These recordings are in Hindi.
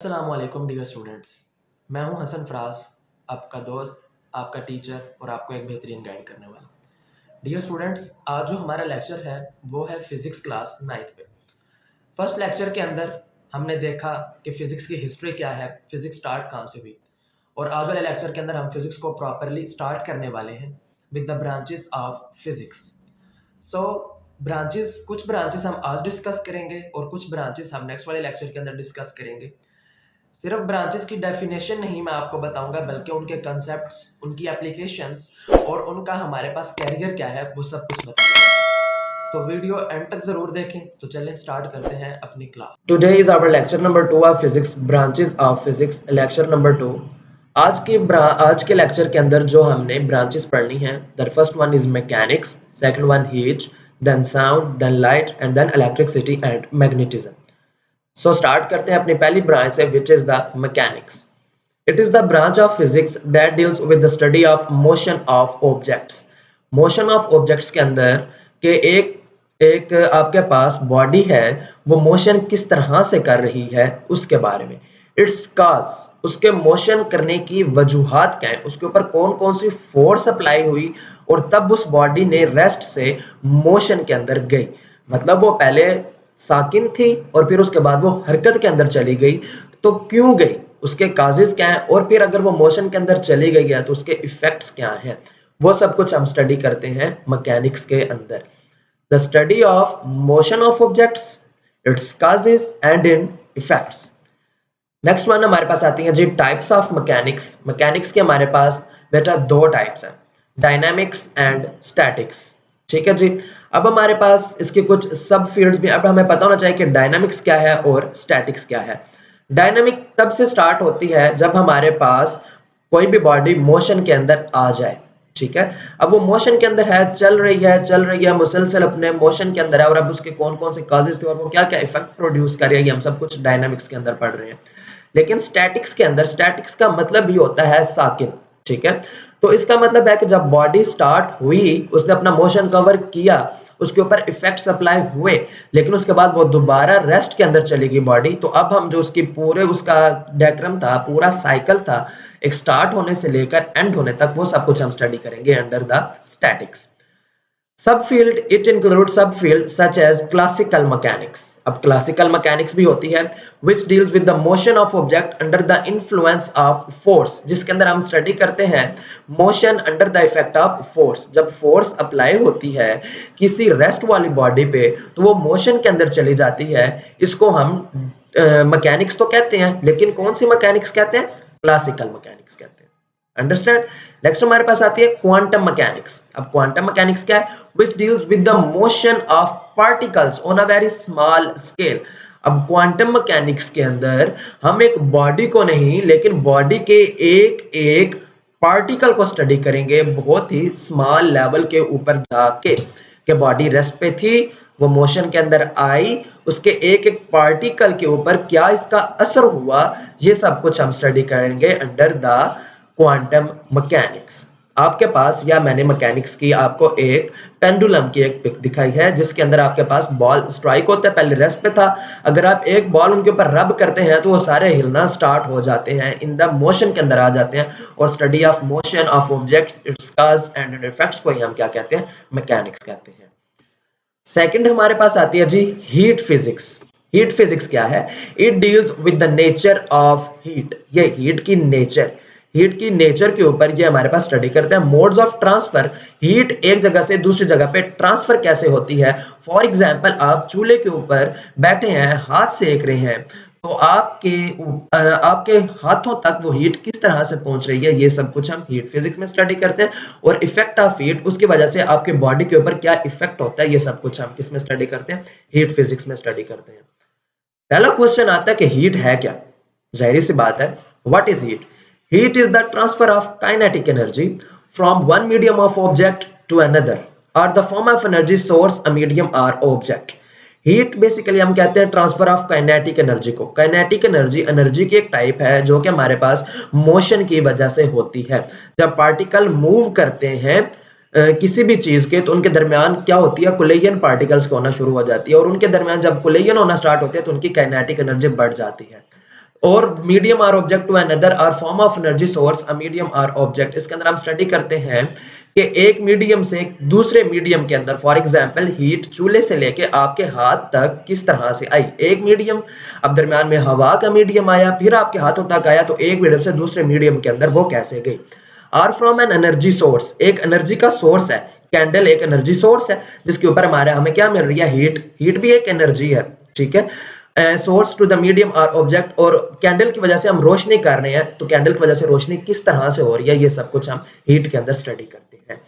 अस्सलाम वालेकुम डियर स्टूडेंट्स। मैं हूं हसन फराज, आपका दोस्त, आपका टीचर और आपको एक बेहतरीन गाइड करने वाला। डियर स्टूडेंट्स, आज जो हमारा लेक्चर है वो है फ़िज़िक्स क्लास 9th पे। फर्स्ट लेक्चर के अंदर हमने देखा कि फ़िज़िक्स की हिस्ट्री क्या है, फ़िज़िक्स स्टार्ट कहाँ से हुई, और आज वाले लेक्चर के अंदर हम फ़िज़िक्स को प्रॉपरली स्टार्ट करने वाले हैं with the branches of physics. So कुछ ब्रांचेस हम आज डिस्कस करेंगे और कुछ ब्रांचेस हम नेक्स्ट वाले लेक्चर के अंदर डिस्कस करेंगे। सिर्फ ब्रांचेस की डेफिनेशन नहीं मैं आपको बताऊंगा, बल्कि उनके कंसेप्ट्स, उनकी एप्लीकेशंस और उनका हमारे पास कैरियर क्या है वो सब कुछ बताऊंगा। तो वीडियो एंड तक जरूर देखें। तो चलें स्टार्ट करते हैं अपनी class. Today is our lecture number 2 of physics, branches of physics, lecture number 2। आज के लेक्चर के अंदर जो हमने ब्रांचेस पढ़नी है, the first one is mechanics, second one heat, then sound, then light and then electricity and magnetism. So start करते हैं अपनी पहली ब्रांच से, which is the mechanics. It is the branch of physics that deals with the study of motion of objects. Motion of objects के अंदर के एक एक आपके पास बॉडी है, वो मोशन किस तरह से कर रही है उसके बारे में। इट्स काज, उसके मोशन करने की वजूहात क्या है, उसके ऊपर कौन कौन सी फोर्स अप्लाई हुई और तब उस बॉडी ने रेस्ट से मोशन के अंदर गई। मतलब वो पहले साकिन थी और फिर उसके बाद वो हरकत के अंदर चली गई, तो क्यों गई, उसके काजेस क्या हैं, और फिर अगर वो मोशन के अंदर चली गई है तो उसके इफेक्ट्स क्या हैं, वो सब कुछ हम स्टडी करते हैं मैकेनिक्स के अंदर। The study of motion of objects, it's causes and in effects. Next one हमारे पास आती है जी टाइप्स ऑफ मैकेनिक्स। मैकेनिक्स के हमारे पास बेटा दो टाइप्स हैं, डायनामिक्स एंड स्टैटिक्स। ठीक है जी। अब हमारे पास इसके कुछ सब फील्ड्स भी, अब हमें पता होना चाहिए कि डायनामिक्स क्या है और स्टैटिक्स क्या है। डायनामिक तब से स्टार्ट होती है जब हमारे पास कोई भी बॉडी मोशन के अंदर आ जाए। ठीक है। अब वो मोशन के अंदर है, चल रही है मुसलसल अपने मोशन के अंदर है, और अब उसके कौन कौन से काजेस थे और वो क्या क्या इफेक्ट प्रोड्यूस कर रही है, हम सब कुछ डायनामिक्स के अंदर पढ़ रहे हैं। लेकिन स्टैटिक्स के अंदर, स्टैटिक्स का मतलब भी होता है साकिन। ठीक है। तो इसका मतलब है कि जब बॉडी स्टार्ट हुई, उसने अपना मोशन कवर किया, उसके ऊपर इफेक्ट्स अप्लाई हुए, लेकिन उसके बाद वो दोबारा रेस्ट के अंदर चली गई बॉडी, तो अब हम जो उसकी पूरे उसका डायग्राम था, पूरा साइकिल था, एक स्टार्ट होने से लेकर एंड होने तक, वो सब कुछ हम स्टडी करेंगे under the statics. Subfield, it include subfield such as classical mechanics. अब क्लासिकल मैकेनिक्स भी होती है which deals with the motion of object under the influence of force, जिसके अंदर हम स्टडी करते हैं motion under the effect of force. जब फोर्स अप्लाई होती है किसी रेस्ट वाली बॉडी पे तो वो मोशन के अंदर चली जाती है। इसको हम मैकेनिक्स तो कहते हैं, लेकिन कौन सी मैकेनिक्स कहते हैं? क्लासिकल मैकेनिक्स कहते हैं। अंडरस्टैंड। नेक्स्ट हमारे पास आती है क्वांटम मैकेनिक्स। अब क्वांटम मैकेनिक्स क्या है? which deals with the motion of particles on a very small scale। अब क्वांटम मैकेनिक्स के अंदर हम एक बॉडी को नहीं, लेकिन बॉडी के एक एक पार्टिकल को स्टडी करेंगे, बहुत ही स्मॉल लेवल के ऊपर जाके, कि बॉडी रेस्ट पे थी, वो मोशन के अंदर आई, उसके एक एक पार्टिकल के ऊपर क्या इसका असर हुआ, ये सब कुछ हम स्टडी करेंगे अंडर द क्वांटम मैकेनिक्स। आपके पास, या मैंने मैकेनिक्स की आपको एक पेंडुलम की एक पिक दिखाई है, जिसके अंदर आपके पास बॉल स्ट्राइक होता है, पहले रेस्ट पे था, अगर आप एक बॉल उनके ऊपर रब करते हैं तो वो सारे हिलना स्टार्ट हो जाते हैं, इन द मोशन के अंदर आ जाते हैं, और study of motion of objects, it's cause and effects को ही हम क्या कहते हैं? मैकेनिक्स कहते हैं। सेकंड हमारे पास आती है जी हीट फिजिक्स। हीट फिजिक्स क्या है? It deals with the nature of heat. ये हीट की नेचर, हीट की नेचर के ऊपर ये हमारे पास स्टडी करते हैं। मोड्स ऑफ ट्रांसफर, हीट एक जगह से दूसरी जगह पे ट्रांसफर कैसे होती है। फॉर एग्जांपल, आप चूल्हे के ऊपर बैठे हैं, हाथ सेक रहे हैं, तो आपके हाथों तक वो हीट किस तरह से पहुंच रही है, ये सब कुछ हम हीट फिजिक्स में स्टडी करते हैं। और इफेक्ट ऑफ हीट, उसकी वजह से आपके बॉडी के ऊपर क्या इफेक्ट होता है, ये सब कुछ हम किस में स्टडी करते हैं? हीट फिजिक्स में स्टडी करते हैं। पहला क्वेश्चन आता है कि हीट है क्या? जाहिर सी बात है, what is heat? Heat is the transfer of kinetic energy from one medium of object to another, or the form of energy source, a medium or object। Heat basically हम कहते हैं ट्रांसफर ऑफ काइनेटिक एनर्जी को। काइनेटिक एनर्जी एनर्जी की एक टाइप है जो कि हमारे पास मोशन की वजह से होती है। जब पार्टिकल मूव करते हैं किसी भी चीज के, तो उनके दरमियान क्या होती है? कोलिजन पार्टिकल्स होना शुरू हो जाती है, और उनके दरमियान जब कोलिजन होना स्टार्ट होते हैं तो उनकी काइनेटिक एनर्जी बढ़ जाती है। और medium or object to another or form of energy source a medium or object. इसके अंदर हम स्टडी करते हैं कि एक मीडियम से दूसरे मीडियम के अंदर, फॉर एग्जांपल हीट चूल्हे से लेके आपके हाथ तक किस तरह से आई, एक मीडियम, अब दरमियान में हवा का मीडियम आया, फिर आपके हाथों तक आया, तो एक मीडियम से दूसरे मीडियम के अंदर वो कैसे गई। Or from an energy source, एक एनर्जी का सोर्स है, कैंडल एक एनर्जी सोर्स है जिसके ऊपर हमारे हमें क्या मिल रही है, हीट, हीट भी एक एनर्जी है, ठीक है। Source to the medium or object, और कैंडल की वजह से हम रोशनी कर रहे हैं, तो कैंडल की वजह से रोशनी किस तरह से हो रही है, ये सब कुछ हम हीट के अंदर स्टडी करते हैं।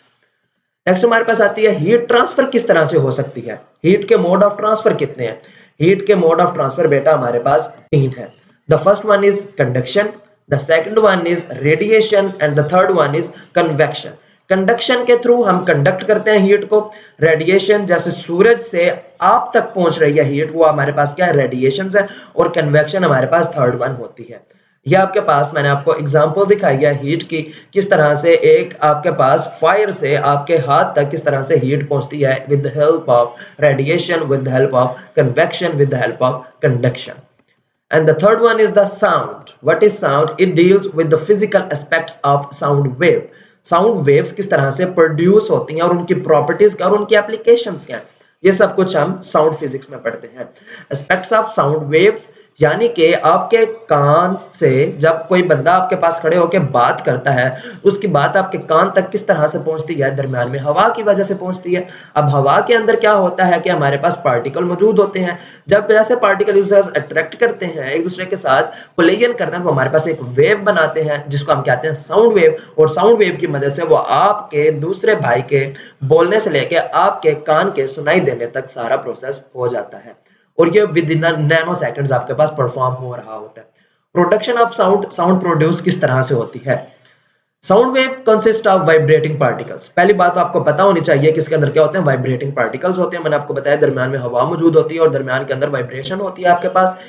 नेक्स्ट हमारे पास आती है हीट ट्रांसफर किस तरह से हो सकती है, हीट के मोड ऑफ ट्रांसफर कितने हैं। हीट के मोड ऑफ ट्रांसफर बेटा हमारे पास 3 है। The first one is conduction, the second one is radiation and the third one is convection. Conduction के थ्रू हम कंडक्ट करते हैं हीट को, रेडिएशन जैसे सूरज से आप तक पहुंच रही है हीट, वो हमारे पास क्या है, रेडिएशन है, और कन्वेक्शन हमारे पास थर्ड वन होती है। ये आपके पास मैंने आपको एग्जांपल दिखाई है हीट की, किस तरह से एक आपके पास फायर से आपके हाथ तक किस तरह से हीट पहुंचती है with the help of radiation, with the help of convection, with the help of conduction. And the third one is the sound. What is sound? It deals with the physical aspects of sound wave. Sound waves किस तरह से प्रोड्यूस होती हैं और उनकी प्रॉपर्टीज क्या और उनकी एप्लीकेशंस क्या हैं, ये सब कुछ हम साउंड फिजिक्स में पढ़ते हैं। एस्पेक्ट्स ऑफ साउंड वेव्स, यानी कि आपके कान से जब कोई बंदा आपके पास खड़े होकर बात करता है, उसकी बात आपके कान तक किस तरह से पहुंचती है, दरमियान में हवा की वजह से पहुंचती है। अब हवा के अंदर क्या होता है कि हमारे पास पार्टिकल मौजूद होते हैं, जब जैसे पार्टिकल एक दूसरे से अट्रैक्ट करते हैं, एक दूसरे के साथ कोलिजन करते हैं, तो हमारे पास एक वेव बनाते हैं जिसको हम कहते हैं साउंड वेव, और साउंड वेव की मदद से वो आपके दूसरे भाई के बोलने से लेके आपके कान के सुनाई देने तक सारा प्रोसेस हो जाता है, और ये विद इन नैनो सेकंड्स आपके पास परफॉर्म हो रहा होता है। Production of sound, sound produce किस तरह से होती है। Sound wave consist of vibrating particles. पहली बात तो आपको पता होनी चाहिए कि इसके अंदर क्या होते हैं, वाइब्रेटिंग पार्टिकल्स होते हैं। मैंने आपको बताया दरमियान में हवा मौजूद होती है और दरमियान के अंदर वाइब्रेशन होती है आपके पास।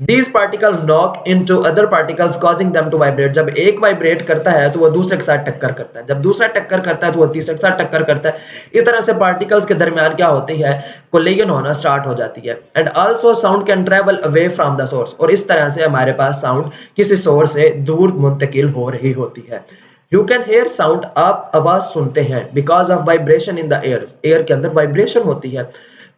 These particles knock into other particles causing them to vibrate। जब एक वाइब्रेट करता है तो वो दूसरे के साथ टक्कर करता है, जब दूसरा टक्कर करता है तो वो तीसरे के साथ टक्कर करता है। इस तरह से पार्टिकल्स के दरमियान क्या होती है, कोलिजन होना स्टार्ट हो जाती है। And also sound can travel away from the source, और इस तरह से हमारे पास साउंड किसी सोर्स से दूर मुंतकिल हो रही होती है। यू कैन हेयर साउंड, आप आवाज सुनते हैं, because of vibration in the air, air के अंदर वाइब्रेशन होती है।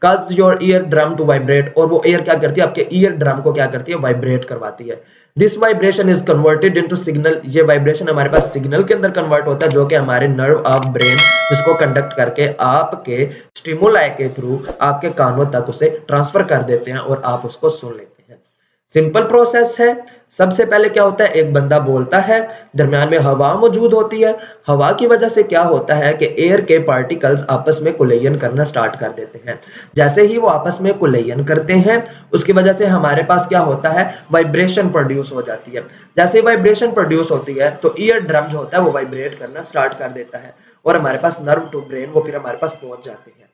cause your ear drum to vibrate, और वो एयर क्या करती है, आपके ईयर ड्रम को क्या करती है, वाइब्रेट करवाती है। This vibration is converted into signal, ये वाइब्रेशन हमारे पास सिग्नल के अंदर कन्वर्ट होता है, जो कि हमारे नर्व ऑफ ब्रेन जिसको कंडक्ट करके आपके स्टिमुलाई के थ्रू आपके कानों तक उसे ट्रांसफर कर देते हैं और आप उसको सुन लेते हैं। सिंपल प्रोसेस है। सबसे पहले क्या होता है, एक बंदा बोलता है, दरमियान में हवा मौजूद होती है, हवा की वजह से क्या होता है कि एयर के पार्टिकल्स आपस में कोलिजन करना स्टार्ट कर देते हैं। जैसे ही वो आपस में कोलिजन करते हैं, उसकी वजह से हमारे पास क्या होता है, वाइब्रेशन प्रोड्यूस हो जाती है। जैसे वाइब्रेशन प्रोड्यूस होती है तो ईयर ड्रम जो होता है वो वाइब्रेट करना स्टार्ट कर देता है, और हमारे पास नर्व टू ब्रेन वो फिर हमारे पास पहुंच जाते हैं।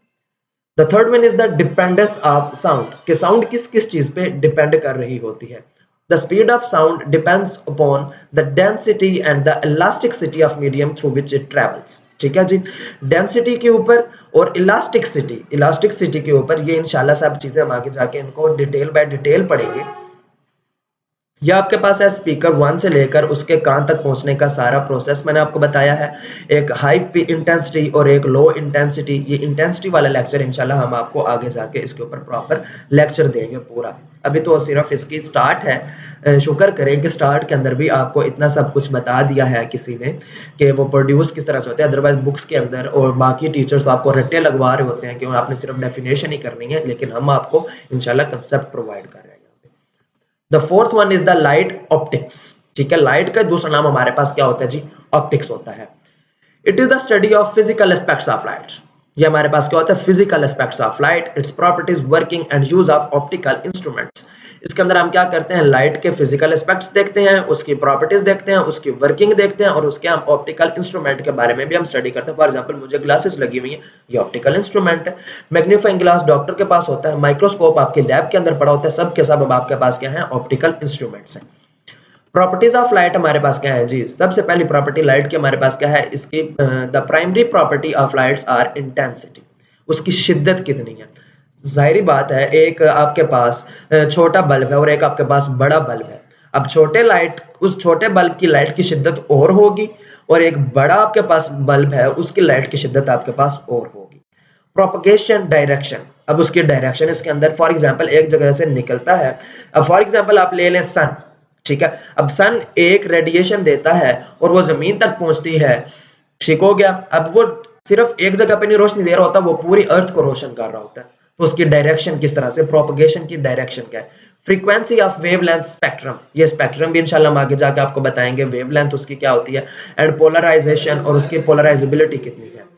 The third one is the dependence of sound, कि साउंड किस किस चीज पे डिपेंड कर रही होती है। The speed of sound depends upon the density and the elasticity of medium through which it travels। ठीक है जी, डेंसिटी के ऊपर और इलास्टिसिटी के ऊपर, ये इंशाल्लाह सब चीजें हम आगे जाके इनको डिटेल बाय डिटेल पढ़ेंगे। यह आपके पास है स्पीकर 1 से लेकर उसके कान तक पहुंचने का सारा प्रोसेस मैंने आपको बताया है। एक हाई इंटेंसिटी और एक लो इंटेंसिटी, ये इंटेंसिटी वाला लेक्चर इंशाल्लाह हम आपको आगे जाके इसके ऊपर प्रॉपर लेक्चर देंगे पूरा। अभी तो सिर्फ इसकी स्टार्ट है, शुक्र करें कि स्टार्ट के अंदर भी आपको इतना सब कुछ बता दिया है किसी ने कि वो प्रोड्यूस किस तरह से होते हैं। अदरवाइज बुक्स के अंदर और बाकी टीचर्स तो आपको रट्टे लगवा रहे होते हैं कि आपने सिर्फ डेफिनेशन ही करनी है, लेकिन हम आपको इंशाल्लाह कंसेप्ट प्रोवाइड कर रहे हैं। The fourth one is the light optics. ठीक है, लाइट का दूसरा नाम हमारे पास क्या होता है जी, ऑप्टिक्स होता है। It is the study of physical aspects of light. ये हमारे पास क्या होता है, physical aspects of light, its properties, working and use of optical instruments. इसके अंदर हम क्या करते हैं, लाइट के फिजिकल एस्पेक्ट्स देखते हैं, उसकी प्रॉपर्टीज देखते हैं, उसकी वर्किंग देखते हैं, और उसके हम ऑप्टिकल इंस्ट्रूमेंट के बारे में भी हम स्टडी करते हैं। फॉर एग्जांपल मुझे ग्लासेस लगी हुई हैं, ये ऑप्टिकल इंस्ट्रूमेंट है। मैग्नीफाइंग ग्लास डॉक्टर के पास होता है, माइक्रोस्कोप आपके लैब के अंदर पड़ा होता है, सब के सब अब आपके पास क्या है, ऑप्टिकल इंस्ट्रूमेंट्स हैं। प्रॉपर्टीज ऑफ लाइट हमारे पास क्या है जी, सबसे पहली प्रॉपर्टी लाइट की हमारे पास क्या है, इसकी the primary property of lights are intensity, उसकी शिद्दत कितनी है। जाहिर बात है, एक आपके पास छोटा बल्ब है और एक आपके पास बड़ा बल्ब है। अब उस छोटे बल्ब की लाइट की शिद्दत और होगी, और एक बड़ा आपके पास बल्ब है उसकी लाइट की शिद्दत आपके पास और होगी। प्रोपगेशन डायरेक्शन, अब उसकी डायरेक्शन इसके अंदर फॉर एग्जांपल एक जगह से निकलता है। अब फॉर एग्जांपल आप ले लें सन, ठीक है। अब सन एक रेडिएशन देता है और वो जमीन तक पहुंचती है, ठीक हो गया। अब वो सिर्फ एक जगह पे नहीं रोशनी दे रहा होता, वो पूरी अर्थ को रोशन कर रहा होता है। तो उसकी डायरेक्शन किस तरह से, प्रोपगेशन की डायरेक्शन क्या है। फ्रीक्वेंसी ऑफ वेवलेंथ स्पेक्ट्रम, ये स्पेक्ट्रम भी इंशाल्लाह हम आगे जाके आपको बताएंगे वेवलेंथ उसकी क्या होती है, एंड पोलराइजेशन और उसकी पोलराइजेबिलिटी कितनी है।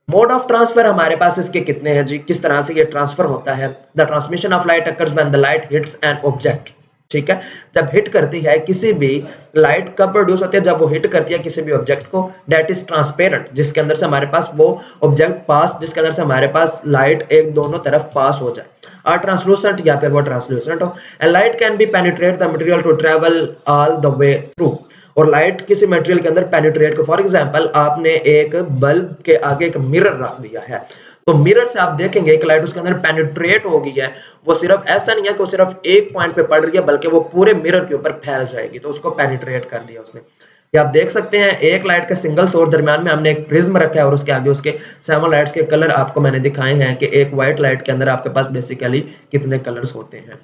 मोड ऑफ ट्रांसफर हमारे पास इसके कितने हैं जी, किस तरह से ये ट्रांसफर होता है। The transmission of light occurs when the light hits an object, ठीक है। जब हिट करती है किसी भी, लाइट कब प्रोड्यूस होती है, जब वो हिट करती है किसी भी ऑब्जेक्ट को, दैट इज ट्रांसपेरेंट, जिसके अंदर से हमारे पास वो ऑब्जेक्ट पास, जिसके अंदर से हमारे पास लाइट एक दोनों तरफ पास हो जाए, और ट्रांसलूसेंट या फिर वो ट्रांसलूसेंट हो। And light can be penetrate the material to travel all the way through, और लाइट किसी मटेरियल के अंदर पेनिट्रेट को, फॉर एग्जांपल आपने एक बल्ब के आगे एक मिरर रख दिया है, तो मिरर से आप देखेंगे कि लाइट उसके अंदर पेनिट्रेट हो गई है। वो सिर्फ ऐसा नहीं है कि वो सिर्फ एक पॉइंट पे पड़ रही है, बल्कि वो पूरे मिरर के ऊपर फैल जाएगी, तो उसको पेनिट्रेट कर दिया उसने। ये आप देख सकते हैं एक लाइट के सिंगल सोर्स दरमियान में हमने एक प्रिज्म रखा है और उसके आगे उसके सेवन लाइट्स के कलर आपको मैंने दिखाए हैं कि एक व्हाइट लाइट के अंदर आपके पास बेसिकली कितने कलर्स होते हैं।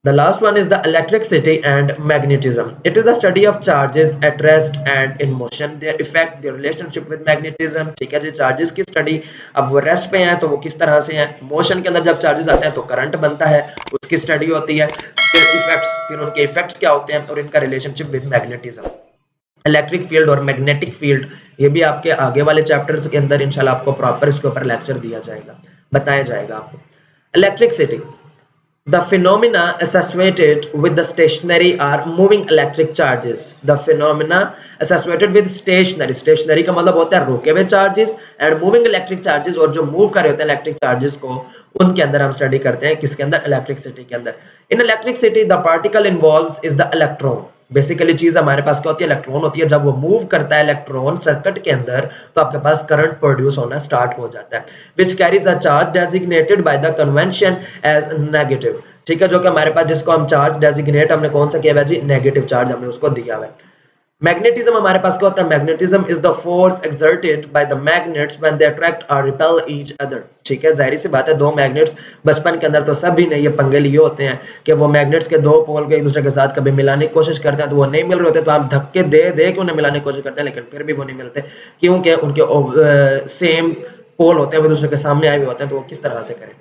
The last one is the electricity and magnetism. It is the study of charges at rest and in motion, their effect, their relationship with magnetism. ठीक है जी, चार्जेस की स्टडी। अब वो रेस्ट पे हैं तो वो किस तरह से हैं, मोशन के अंदर जब चार्जेस आते हैं तो करंट बनता है, उसकी स्टडी होती है। फिर उनके इफेक्ट्स क्या होते हैं और इनका relationship with magnetism. Electric field और मैग्नेटिक फील्ड, ये भी आपके आगे वाले चैप्टर्स के अंदर इंशाल्लाह आपको प्रॉपर इसके ऊपर लेक्चर दिया जाएगा, बताया जाएगा आपको। Electricity, the phenomena associated with the stationary or moving electric charges. The phenomena associated with stationary का मतलब होता है रुके हुए charges, and moving electric charges, और जो move कर रहे होते हैं electric charges को, उनके अंदर हम स्टडी करते हैं, किसके अंदर, इलेक्ट्रिसिटी के अंदर। In electricity the particle involves is the electron, basically चीज हमारे पास क्या होती है, इलेक्ट्रॉन होती है। जब वो मूव करता है इलेक्ट्रॉन सर्किट के अंदर तो आपके पास करंट प्रोड्यूस होना स्टार्ट हो जाता है, which carries a charge designated by the convention as negative, ठीक है। जो कि हमारे पास जिसको हम चार्ज डेजिग्नेट हमने कौन सा किया है जी, नेगेटिव चार्ज हमने उसको दिया हुआ है। मैग्नेटिज्म हमारे पास क्या होता है, magnetism is the force exerted by the magnets when they attract और रिपेल ईच अदर, ठीक है। जाहिर सी बात है, दो मैग्नेट्स बचपन के अंदर तो सभी ने ये पंगे लिए होते हैं कि वो मैग्नेट्स के दो पोल को एक दूसरे के साथ कभी मिलाने की कोशिश करते हैं तो वो नहीं मिल रहे होते, तो आप धक्के दे दे के उन्हें मिलाने की कोशिश करते हैं, लेकिन फिर भी वो नहीं मिलते, क्योंकि उनके सेम पोल होते हैं, वो दूसरे के सामने आए हुए होते हैं, तो वो किस तरह से करें।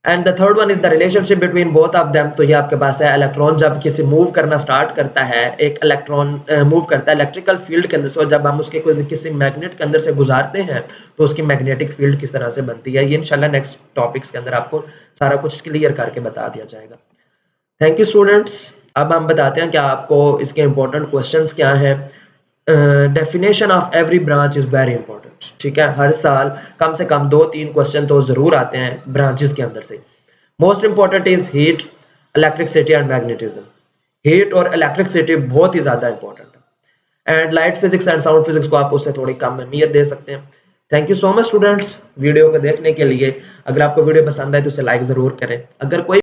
And the third one is the relationship between both of them, तो ये आपके पास है इलेक्ट्रॉन जब किसी मूव करना स्टार्ट करता है, एक इलेक्ट्रॉन मूव करता है इलेक्ट्रिकल फील्ड के अंदर से, और जब हम उसके किसी मैग्नेट के अंदर से गुजारते हैं तो उसकी मैग्नेटिक फील्ड किस तरह से बनती है, ये इंशाल्लाह नेक्स्ट टॉपिक्स के अंदर आपको सारा कुछ क्लियर करके बता दिया जाएगा। Thank you students. अब हम बताते हैं कि आपको इसके इंपॉर्टेंट क्वेश्चंस क्या हैं। Definition of every branch is very important, ठीक है। हर साल कम से कम 2-3 क्वेश्चन तो जरूर आते हैं ब्रांचेस के अंदर से। Most important is heat, electricity and magnetism. Heat और इलेक्ट्रिसिटी बहुत ही ज्यादा इंपॉर्टेंट है, and light physics and sound physics को आप उससे थोड़ी कम अहमियत दे सकते हैं। Thank you so much students video को देखने के लिए। अगर आपको वीडियो पसंद आए तो उसे लाइक जरूर करें। अगर कोई